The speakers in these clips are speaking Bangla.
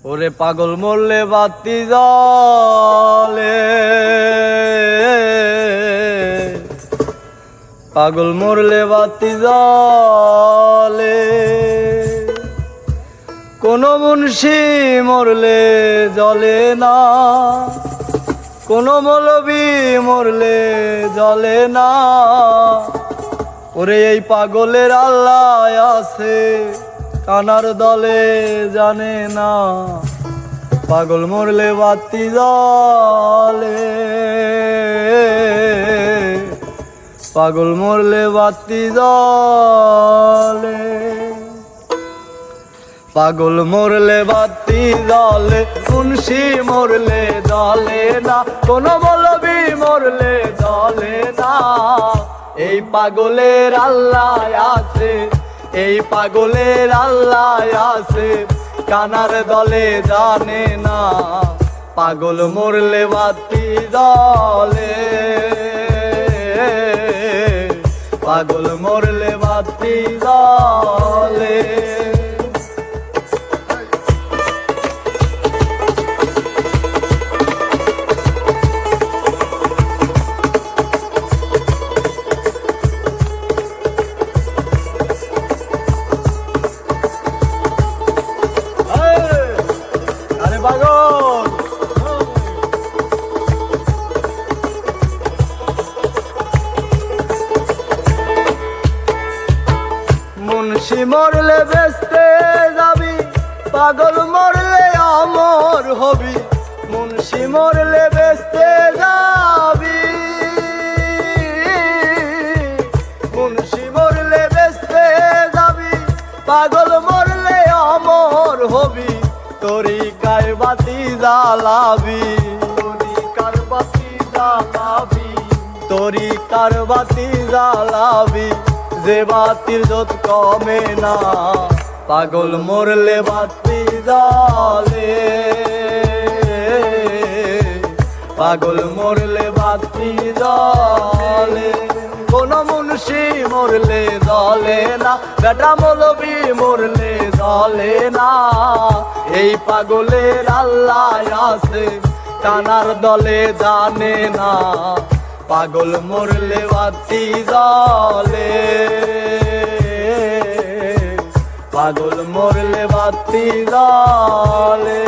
ওরে পাগল মরলে বাতি জ্বলে, পাগল মরলে বাতি জ্বলে, কোন মুন্সি মরলে জ্বলে না, কোন মৌলবি মরলে জ্বলে না। ওরে এই পাগলের আল্লাহ আছে, কানার দলে জানে না, পাগল মরলে বাতি জ্বলে, পাগল মরলে বাতি জ্বলে, পাগল মরলে বাতি জ্বলে, মুন্সি মরলে জ্বলে না, কোন মৌলবি মরলে জ্বলে না। এই পাগলের আল্লাহ আছে, এই পাগলের আল্লাহ আছে, কানার দলে জানে না, পাগল মরলে বাতি জ্বলে, পাগল মরলে বাতি জ্বলে। মুন্সি মরলে বেস্তে যাবি, পাগল মরলে অমর হবি, মুন্সি মরলে বেস্তে যাবি, মুন্সি মরলে বেস্তে যাবি, পাগল মরলে অমর হবি, তরিকার বাতি জ্বালাবি, তরিকার বাতি জ্বালাবি, তরিকার বাতি জ্বালাবি, যে বাতির যত কমে না, পাগল মরলে বাতি জ্বলে, পাগল মরলে বাতি জ্বলে, কোন মুন্সি মরলে জ্বলে না, বেটা মৌলবি মরলে জ্বলে না। এই পাগলের আল্লাহ আছে, কানার দলে জানে না, পাগল মরলে বাতি জ্বলে, পাগল মরলে বাতি জ্বলে।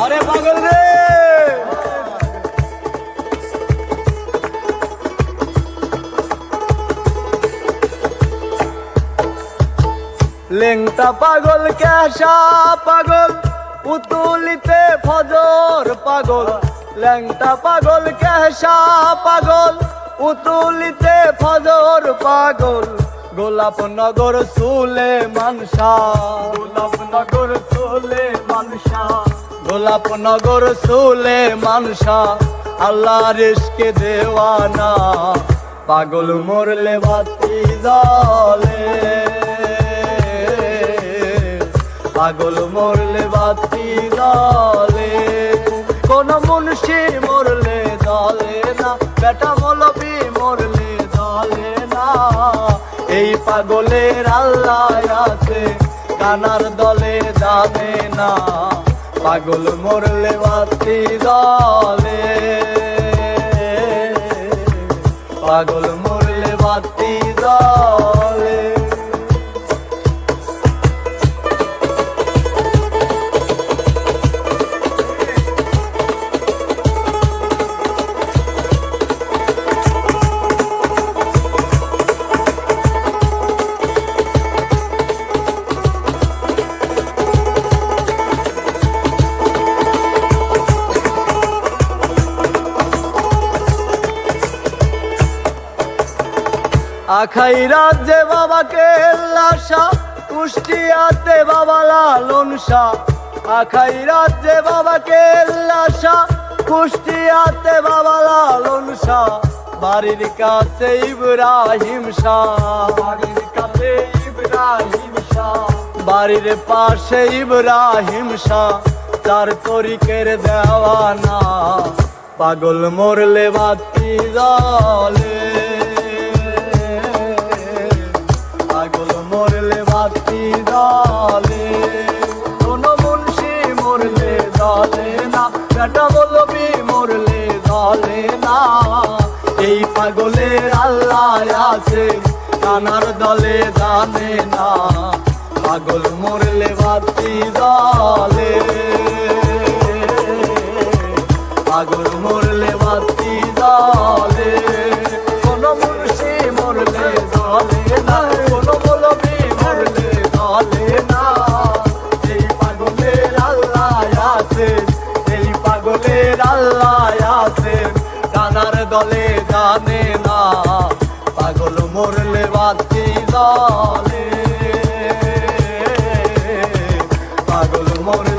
আরে পাগল রে, লেংটা পাগল ক্যাশা পাগল, পুতুলিতে ফজর পাগল, ল্যাংটা পাগল ক্যাশা পাগল, পুতুলিতে ফজর পাগল, গোলাপনগর সুলে মানসা, গোলাপনগর সুলে মানসা, গোলাপনগর সুলে মানসা, আল্লাহর ইশকে দেওয়ানা, পাগল মরলে বাতি জ্বলে, পাগল মরলে বাতি জ্বলে, কোন মুন্সি মরলে জ্বলে না, বেটা মৌলবি মরলে জ্বলে না। এই পাগলের আল্লাহ আছে, কানার দলে জানে না, পাগল মরলে বাতি জ্বলে, পাগল মরলে বাতি জ্বলে। আখাই রাজ্যে বাবাকে লাশা, কুষ্টিয়াতে বাবা লালন শাহ, আখাই রাজ্যে বাবাকে লাশা, কুষ্টিয়াতে বাবা লালন শাহ, বাড়ির কাছে ইব্রাহিম শাহ, বাড়ির কাছে ইব্রাহিম শাহ, বাড়ির পাশে ইব্রাহিম শাহ তার তরিকের দেওয়ানা পাগল মরলে বাতি জলে পাগল মরলে বাতি জলে কোনো মুন্সি মরলে জলে না বেটা বলবি মরলে জলে না এই পাগলের আল্লাহ আছে কানার দলে জানে না পাগল মরলে বাতি জলে পাগল মরলে বাতি জলে কোনো মুন্সি মরলে জলে না কোনো বলবি মরলে জলে না এই পাগলের আল্লাহ আছে এই পাগলের আল্লাহ আছে কানার দলে জানে না পাগল মরলে বাতি জলে পাগল মরলে